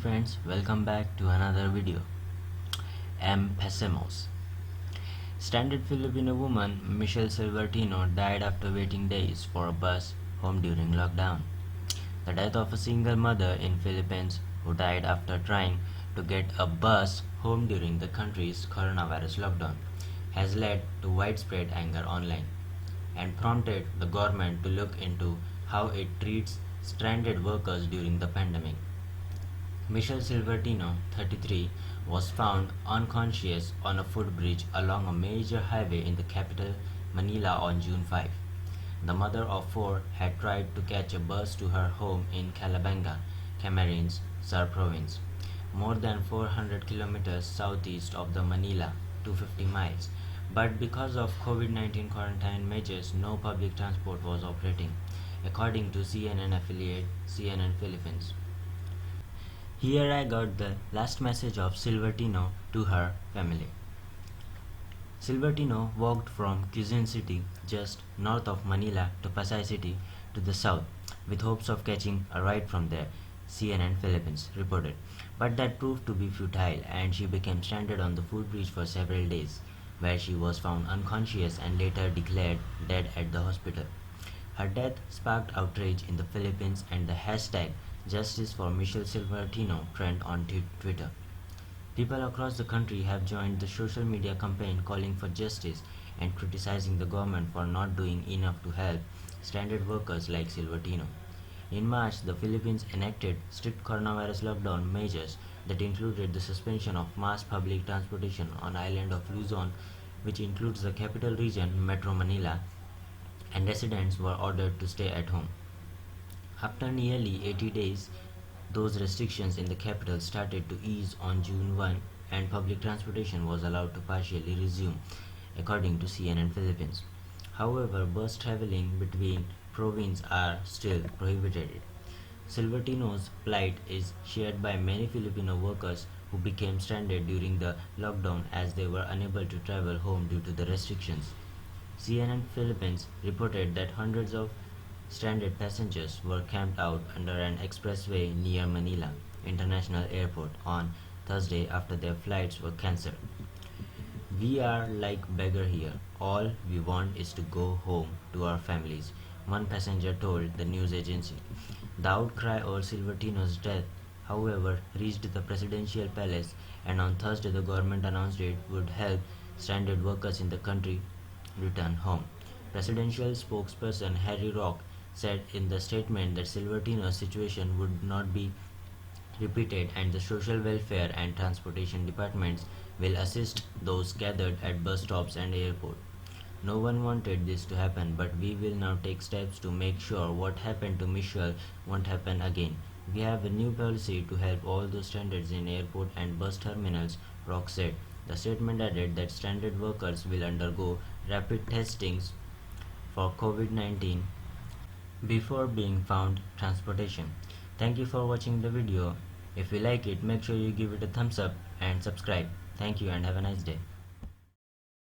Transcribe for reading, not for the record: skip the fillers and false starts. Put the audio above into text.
friends, welcome back to another video. Empecemos. Stranded Filipino woman Michelle Silvertino died after waiting days for a bus home during lockdown. The death of a single mother in Philippines who died after trying to get a bus home during the country's coronavirus lockdown has led to widespread anger online and prompted the government to look into how it treats stranded workers during the pandemic. Michelle Silvertino, 33, was found unconscious on a footbridge along a major highway in the capital, Manila, on June 5. The mother of four had tried to catch a bus to her home in Calabanga, Camarines Sur province, more than 400 kilometers southeast of the Manila, 250 miles. But because of COVID-19 quarantine measures, no public transport was operating, according to CNN affiliate CNN Philippines. Here I got the last message of Silvertino to her family. Silvertino walked from Quezon City, just north of Manila, to Pasay City to the south, with hopes of catching a ride from there, CNN Philippines reported. But that proved to be futile, and she became stranded on the footbridge for several days, where she was found unconscious and later declared dead at the hospital. Her death sparked outrage in the Philippines, and the hashtag Justice for Michelle Silvertino trend on Twitter. People across the country have joined the social media campaign calling for justice and criticizing the government for not doing enough to help stranded workers like Silvertino. In March, the Philippines enacted strict coronavirus lockdown measures that included the suspension of mass public transportation on island of Luzon, which includes the capital region, Metro Manila, and residents were ordered to stay at home. After nearly 80 days, those restrictions in the capital started to ease on June 1 and public transportation was allowed to partially resume, according to CNN Philippines. However, bus traveling between provinces are still prohibited. Silvertino's plight is shared by many Filipino workers who became stranded during the lockdown as they were unable to travel home due to the restrictions. CNN Philippines reported that hundreds of stranded passengers were camped out under an expressway near Manila International Airport on Thursday after their flights were cancelled. "We are like beggar here. All we want is to go home to our families," one passenger told the news agency. The outcry over Silvertino's death, however, reached the presidential palace, and on Thursday the government announced it would help stranded workers in the country return home. Presidential spokesperson Harry Roque said in the statement that Silvertino's situation would not be repeated and the social welfare and transportation departments will assist those gathered at bus stops and airport. "No one wanted this to happen, but we will now take steps to make sure what happened to Michelle won't happen again. We have a new policy to help all those stranded in airport and bus terminals," Roque said. The statement added that stranded workers will undergo rapid testings for COVID-19 before being found transportation. Thank you for watching the video. If you like it, make sure you give it a thumbs up and subscribe. Thank you and have a nice day.